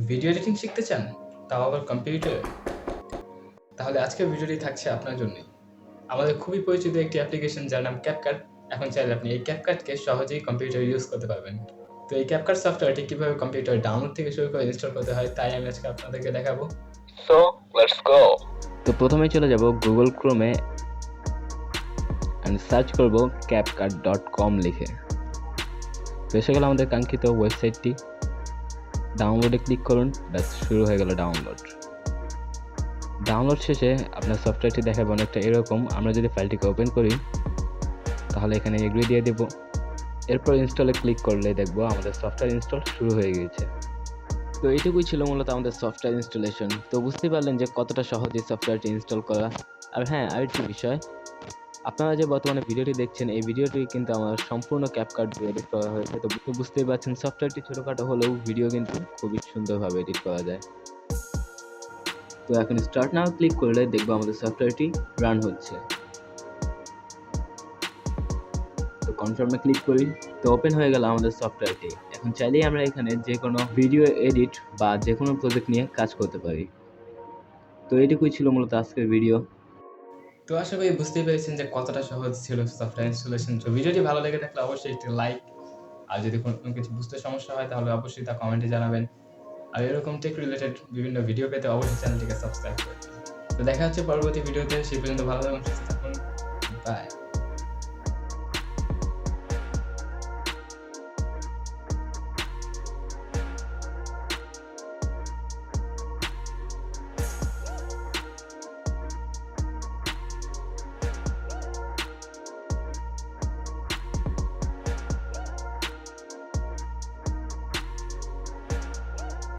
Video editing শিখতে চান, তাও আবার কম্পিউটারে? তাহলে আজকের ভিডিওটি থাকছে আপনার জন্যই। আমাদের খুবই পরিচিত একটি অ্যাপ্লিকেশন যার নাম CapCut। এখন চাইলে আপনি এই CapCutকে সহজেই কম্পিউটারে ইউজ করতে পারবেন। তো এই CapCut সফটওয়্যারটি কিভাবে কম্পিউটারে ডাউনলোড থেকে শুরু করে ইনস্টল করতে হয় তাই আমি আজকে আপনাদেরকে দেখাবো। So let's go. তো প্রথমেই চলে যাব গুগল ক্রোমে অ্যান্ড সার্চ করব CapCut.com লিখে। তো এসে গেল আমাদের কাঙ্ক্ষিত ওয়েবসাইটটি। ডাউনলোডে ক্লিক করুন, ব্যাস শুরু হয়ে গেল ডাউনলোড শেষে আপনার সফটওয়্যারটি দেখাবে অনেকটা এরকম। আমরা যদি ফাইলটিকে ওপেন করি তাহলে এখানে এগ্রি দিয়ে দেব। এরপর ইনস্টলে ক্লিক করলে দেখবো আমাদের সফটওয়্যার ইনস্টল শুরু হয়ে গিয়েছে। তো এইটুকুই ছিল মূলত আমাদের সফটওয়্যার ইনস্টলেশন। তো বুঝতেই পারলেন যে কতটা সহজ এই সফটওয়্যারটি ইনস্টল করা। আর হ্যাঁ, আরেকটি বিষয়, আপনারা যে বর্তমানে ভিডিওটি দেখছেন এই ভিডিওটি কিন্তু আমার সম্পূর্ণ CapCut দিয়ে এডিট করা হয়েছে। তো বুঝতেই পারছেন সফটওয়্যারটি ছোটোখাটো হলেও ভিডিও কিন্তু খুবই সুন্দরভাবে এডিট করা যায়। তো এখন স্টার্ট নাও ক্লিক করলে দেখবো আমাদের সফটওয়্যারটি রান হচ্ছে। তো কনফার্মে ক্লিক করি, তো ওপেন হয়ে গেল আমাদের সফটওয়্যারটি। এখন চাইলেই আমরা এখানে যে কোনো ভিডিও এডিট বা যে কোনো প্রজেক্ট নিয়ে কাজ করতে পারি। তো এইটুকুই ছিল মূলত আজকের ভিডিও। তো আশা করি বুঝতেই পেরেছেন যে কতটা সহজ ছিল সফটওয়্যার ইনস্টলেশন। তো ভিডিওটি ভালো লেগে থাকলে অবশ্যই একটি লাইক, আর যদি কোনো কিছু বুঝতে সমস্যা হয় তাহলে অবশ্যই তা কমেন্টে জানাবেন। আর এরকম টেক রিলেটেড বিভিন্ন ভিডিও পেতে অবশ্যই চ্যানেলটিকে সাবস্ক্রাইব করবেন। তো দেখা হচ্ছে পরবর্তী ভিডিওতে। সেই পর্যন্ত ভালো থাকুন, সুস্থ থাকুন, বাই।